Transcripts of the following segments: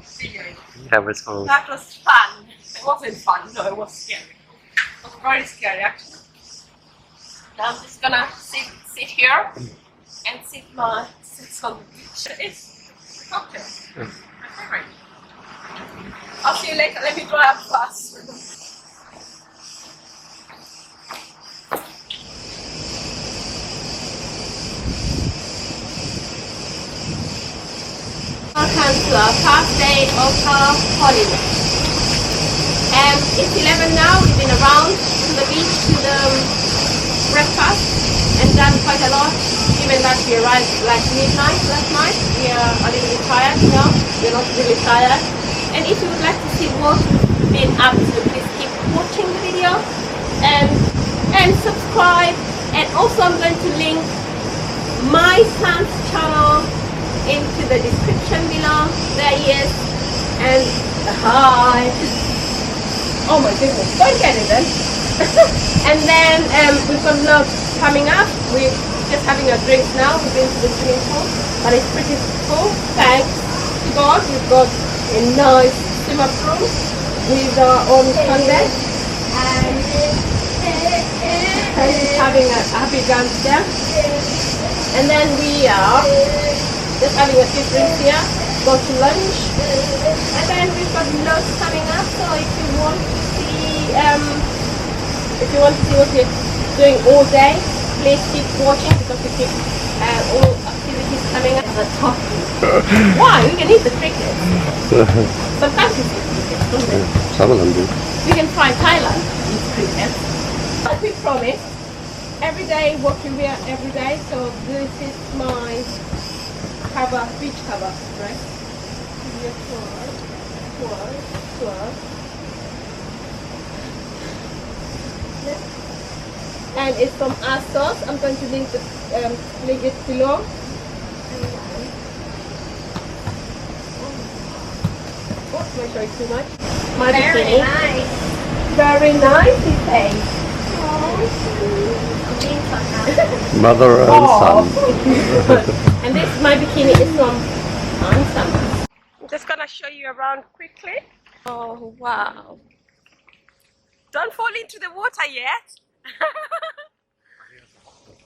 videoing. That was fun. That was fun. It wasn't fun, no, it was scary. It was very scary actually. Now I'm just gonna sit here and sit on the beach. It's a cocktail. My favorite. I'll see you later. Let me dry up fast. Welcome to our first day of our holiday. It's 11 now. We've been around to the beach, to the breakfast, and done quite a lot. Even that we arrived like midnight last night. We are a little bit tired now. We're not really tired. And if you would like to see what we've been up to, please keep watching the video and subscribe. And also I'm going to link my son's channel into the description below. There he is. And hi. Oh my goodness, don't get it then. And then we've got vlogs coming up. We're just having a drink now. We've been to the swimming pool, but it's pretty full. Thanks to God, we've got a nice swimmer pool with our own sunbed. And he's having a happy dance there. And then we are just having a few drinks here, go to lunch, and then we've got loads coming up. So if you want to see what we're doing all day, please keep watching because we keep all activities coming up at the top. Why? We can eat the crickets. Sometimes we eat crickets, don't we? Some of them do. We can try Thailand eat crickets. But we promise every day what we wear every day. So this is my cover, beach cover dress. And it's from Asos. I'm going to link it below. Oh, my show is too much. My bikini. Nice. Very nice, he says. Mother and son. And this my bikini is from Summer. I'm just gonna show you around quickly. Oh wow! Don't fall into the water yet.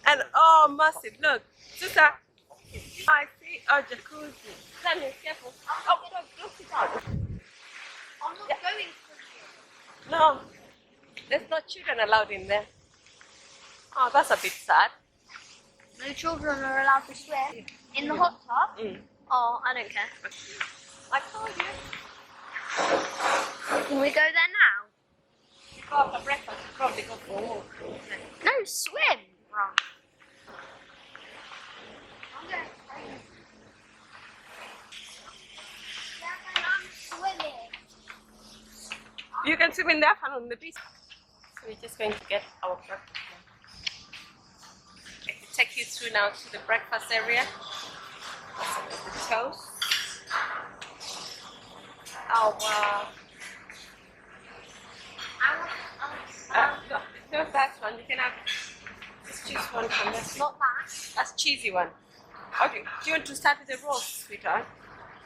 And oh, massive! Look, Susa. I see a jacuzzi. Daniel, careful! Oh, don't sit down. I'm not going for you. No, there's no children allowed in there. Oh, that's a bit sad. No children are allowed to swim in the hot tub? Mm. Oh, I don't care. I told you. Can we go there now? You go after breakfast, you probably go for a walk. No, swim! Wrong. I'm going crazy. I'm swimming. You can swim in there and on the beach. So we're just going to get our breakfast. I can take you through now to the breakfast area. The toast. Oh wow. No, that one. You can have. Just choose one from that. Not that. That's cheesy one. Okay. Do you want to start with the rolls, sweetheart?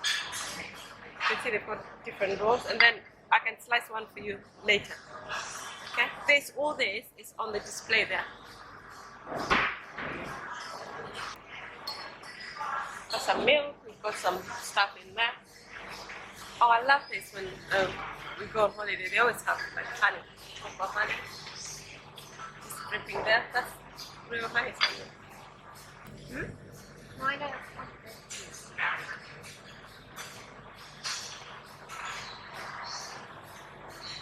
You can see they've got different rolls, and then I can slice one for you later. Okay. All this is on the display there. Got some milk. We've got some stuff in there. Oh, I love this when we go on holiday. They always have like honey. Honey. Just dripping there. That's real nice. Hmm? No, I don't want this.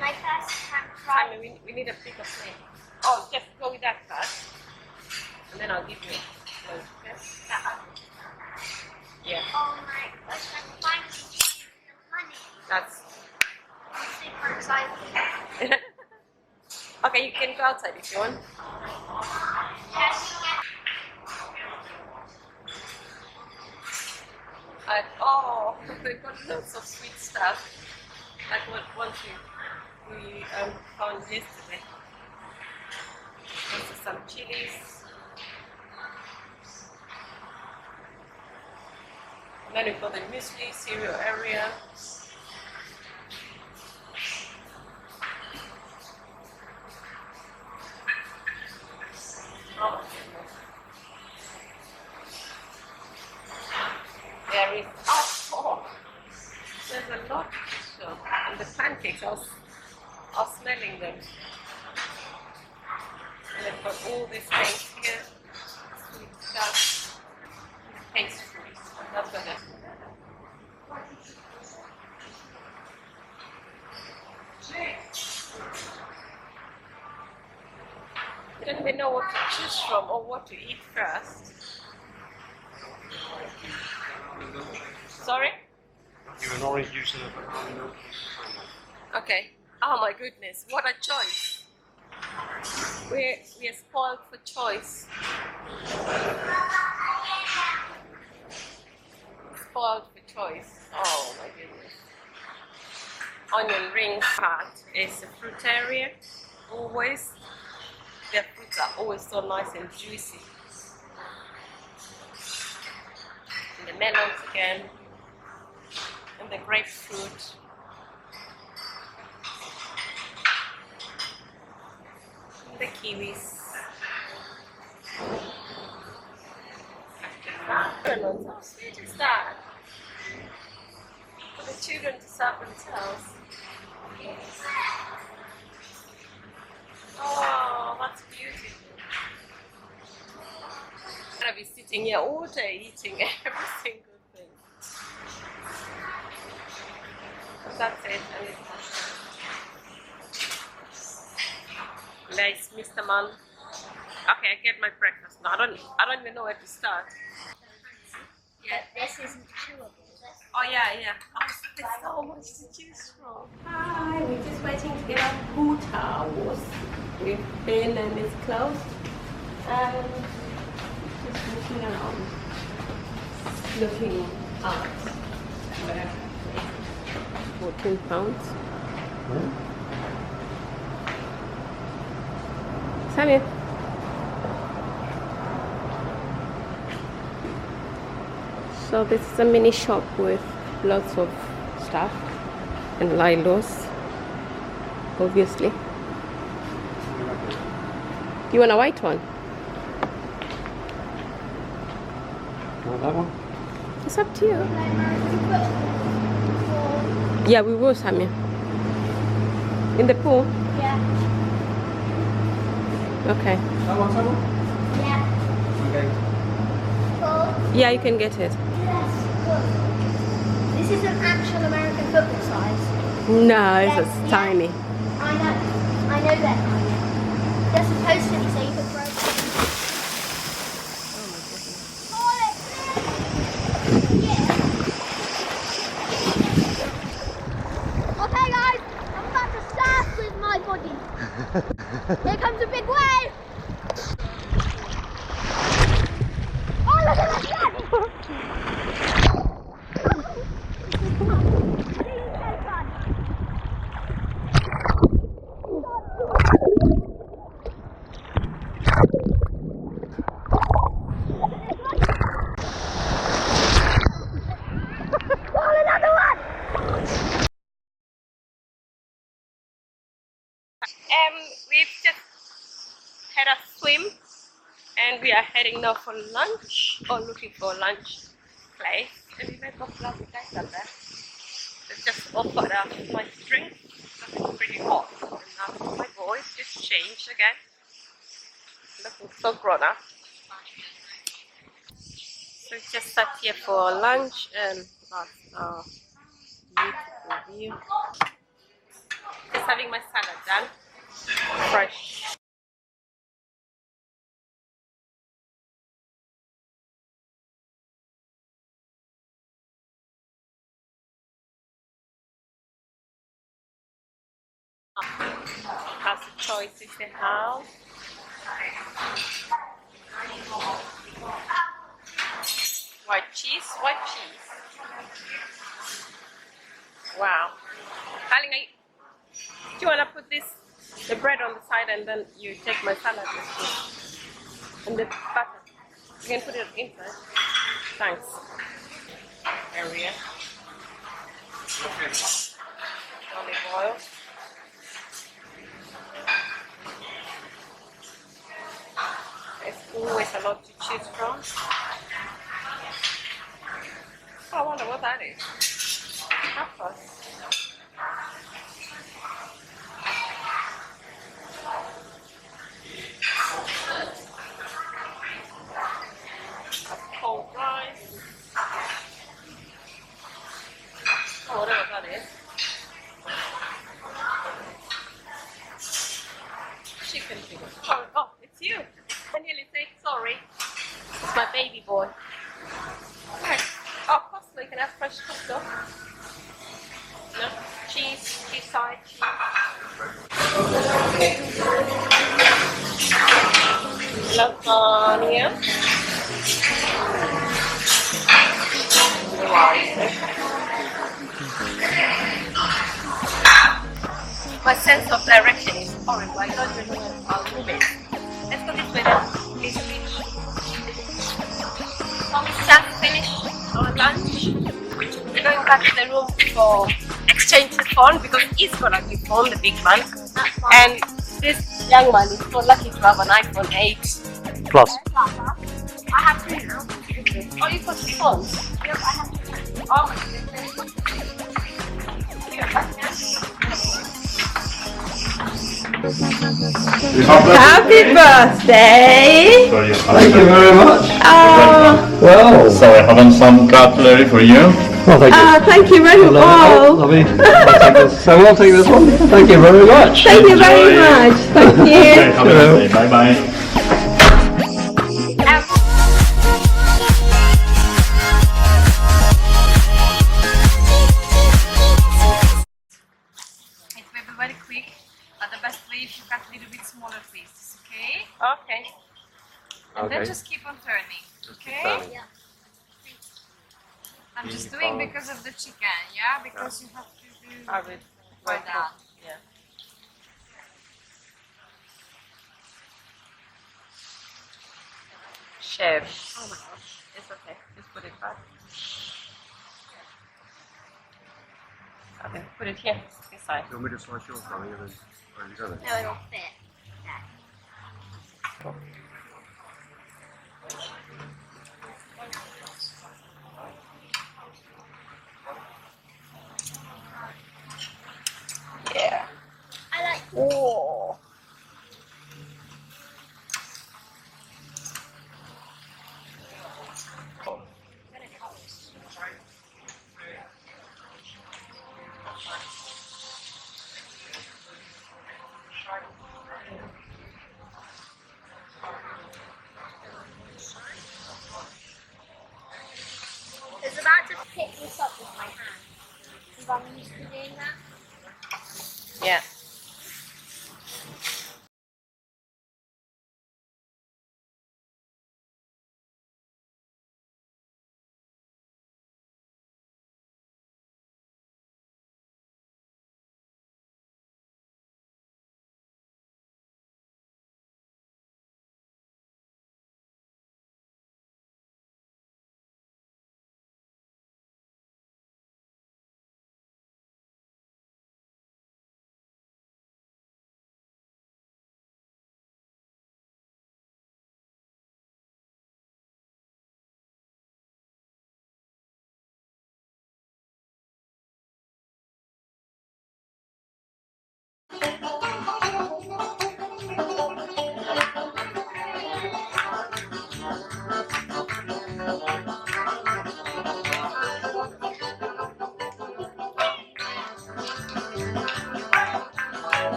My first time try. Honey, we need a bigger plate. Oh, just go with that first. And then I'll give you a load. Okay? Yeah. Oh my gosh, I'm finally getting the money. That's. I'm super excited. Okay, you can go outside if you want. Yes. Oh, they've got lots of sweet stuff. Like what we found yesterday. Also some chilies. Then we've got the muesli cereal area. Oh my goodness. There is, there's a lot to show. And the pancakes, I was smelling them. And they've got all these things here. Sweet stuff. Pastries. That's what it is. I don't even know what to choose from or what to eat first. Sorry? You an orange juice and a Okay. Oh my goodness, what a choice. We are spoiled for choice. Spoiled for choice. Oh my goodness. Onion rings part is a fruit area. Always. Their fruits are always so nice and juicy. And the melons again. And the grapefruit. And the kiwis. Melons, how sweet is that? For the children to serve themselves. Oh, that's beautiful. I'm gonna be sitting here all day eating every single thing. That's it, and it's there is Mr. Man. Okay, I get my breakfast now. I don't even know where to start. Yeah, this isn't chewable. Oh yeah. Oh, there's so much to choose from. Hi, we're just waiting to get our pool towels. We've been and it's closed. And just looking around. Looking at whatever. 14 pounds. Samir. So this is a mini shop with lots of stuff and lilos, obviously. You want a white one? Want that one? It's up to you. Yeah, we will, Samir. In the pool? Yeah. Okay. That one? Yeah. Okay. Cool. Yeah, you can get it. Yes. Good. This is an actual American football size. No, it's Yes, just yeah. tiny. I know that tiny. They're supposed to be so you can throw them. Oh my goodness. Call it. Yeah. Okay guys, I'm about to surf with my body. Here comes a big wave. Oh, look at that! We've just had a swim and we are heading now for lunch or looking for a lunch place. And we met got lovely guys up there. They just offered us my drink because it's pretty hot. And now my voice just changed again. Looking so grown up. So we just sat here for lunch and that's our beautiful view. Just having my salad done. Fresh. Has the choices they have. White cheese. Wow. Darling, do you want to put the bread on the side and then you take my salad with you? And the butter. You can put it inside. Thanks. area. Olive oil. There's always a lot to choose from. Oh, I wonder what that is. Asos. Cold rice. Oh, whatever that is. Chicken fingers. Oh, it's you. I nearly said sorry. It's my baby boy. Okay. Oh, coleslaw. You can have fresh coleslaw. No? Cheese side. Lasagna. My sense of direction is horrible. I don't even know how to move it. Let's go this way then. Please finish. Almost just finished our lunch. We're going back to the room for exchange the phone because he's got a new phone, the big one. And this young man is so lucky to have an iPhone 8 Plus. I have two now. Oh, you got two phones? Yep, I have two. Oh my goodness. Here, back here. Happy birthday! Thank you very much. Well, So I have some cutlery for you. well, thank you. Thank you very much. Lovely. I'll take this. So we'll take this one. Thank you very much. Thank you very much. Thank you. Okay, have a nice day. Bye bye. It will be very quick, but the best way if you cut a little bit smaller pieces, okay? Okay. And then Okay. just keep on turning, okay? turning. I'm just doing because of the chicken, yeah? Because you have to do I will for work that. Yeah. Chef. Oh my gosh. It's okay. Just put it back. Okay, put it here, inside. You want me to slice yours, darling, and then where you go then? No, it'll fit. Yeah. I like Oh. It's about to pick this up with my hand. Because I'm used to doing that. Yeah.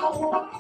Oh,